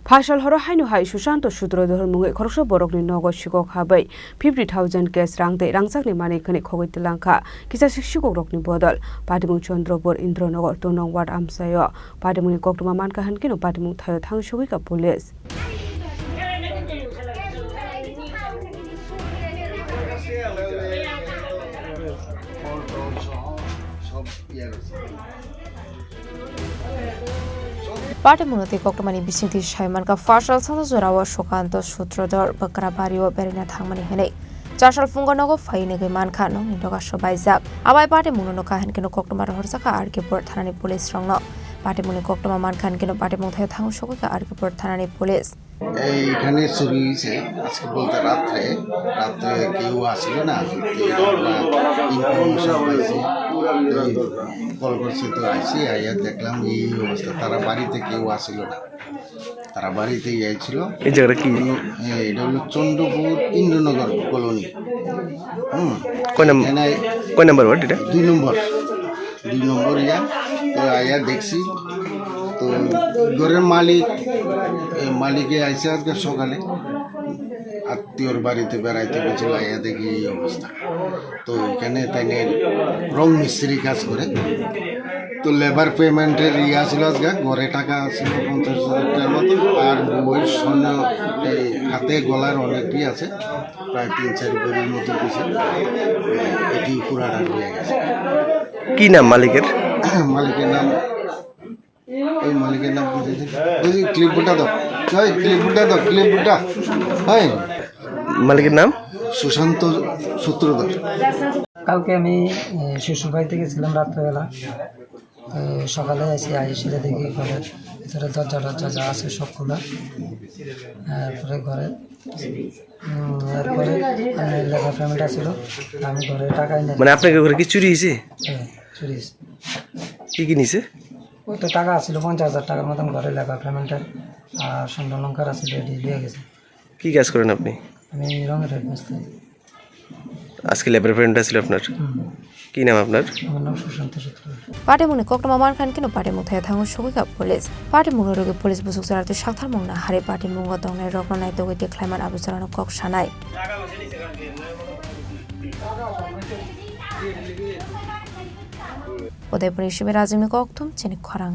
Phashal horo hainu hai Sushanta Sutradhar mungai khorokso borokni Nogo Sikok Habwi 50,000 cash Rangchakni mani khani Khogwi Twlangkha kisa Sikok rokni bodol Padimung Chandropur Indronagar 2 nong ward amsayo Padimung koktuma manka hankino Padimung thayo thangshogui ka police Party Munati Kokmani Bisinti Shaiman ka Fashal Sanzurawa Sushanta Sutradhar Bakrabario Berina Thangmani Hene. Chashal Fungonogo Fainege Mankano in Dogasho by Zak. Abai Party Munoka and Kino Kokma Horsaka Arkipur Thanani Police Rangno. Party Munikokma Mankan Kino Party Muthe Thang Shoka Arkipur Thanani Police. এখানে চুরি হয়েছে আজকে বলতে রাত্রে কেউ আসিল না information পাইছি call করছে তো আইসি আইয়া দেখলাম এই অবস্থা তারা বাড়িতে কেউ আসিল না তারা বাড়িতেই আইছিল এই জায়গাটা কি এটা হলো চন্দ্রপুর ইন্দ্রনগর কলোনি কয় নাম্বার ওয়ার্ড এটা 2 নম্বর ইয়া তো আইয়া দেখছি তো ঘরের মালিকে আইসে আজকে সকালে আত্মীয়র বাড়িতে বেড়াইতে গেছিল আইয়া দেখি এই অবস্থা তো এখানে তাই রং মিস্ত্রি কাজ করে তো লেবার পেমেন্টের ইয়ে ছিল আজকে ঘরে টাকা ছিল 50,000 টাকার মতো আর বইয়ের স্বর্ণ হাতে গলার অনেকই আছে প্রায় 3-4 ভরির মতো কিছু এটি পুরাটা হয়ে গেছে কি নাম মালিকের নাম ওই মালিকের নাম বুঝেছি ওই ক্লিপটা দাও হ্যাঁ মালিকের নাম সুশান্ত সূত্রধর কালকে আমি শ্বশুর বাড়িতে গেছিলাম রাত্রেবেলা সকালে এসে দেখি ঘরের ভিতরে দরজা যা আছে সব খোলা তারপরে ঘরে এরপরে লেখা ফ্যামিলিটা ছিল আমি ঘরে টাকা এনে মানে আপনার ঘরে কি চুরি হয়েছে হ্যাঁ চুরি কি নিছে ওই তো টাকা ছিল 50,000 টাকার মতন ঘরে লেখা ফ্যামিলিটার আর সুন্দর লঙ্কার আছে দিয়ে গেছে কি কাজ করেন আপনি আমি রঙের রেট বেচতে আজকে লেবার ফ্রেন্ড ছিল আপনার কি নাম আপনার আমার নাম সুশান্ত সূত্রধর Party Muni Kokma Mankan Kino Party Muthe Thang Shoka Police. Party Munorugi Police Busuk Saratu Shakhtar Mungna Hari Party Mungo Dongne Rognai Dogi Declaimant Abusarano Kok Shanai. Odepuri Shibirazimi Koktum Chini Khorang.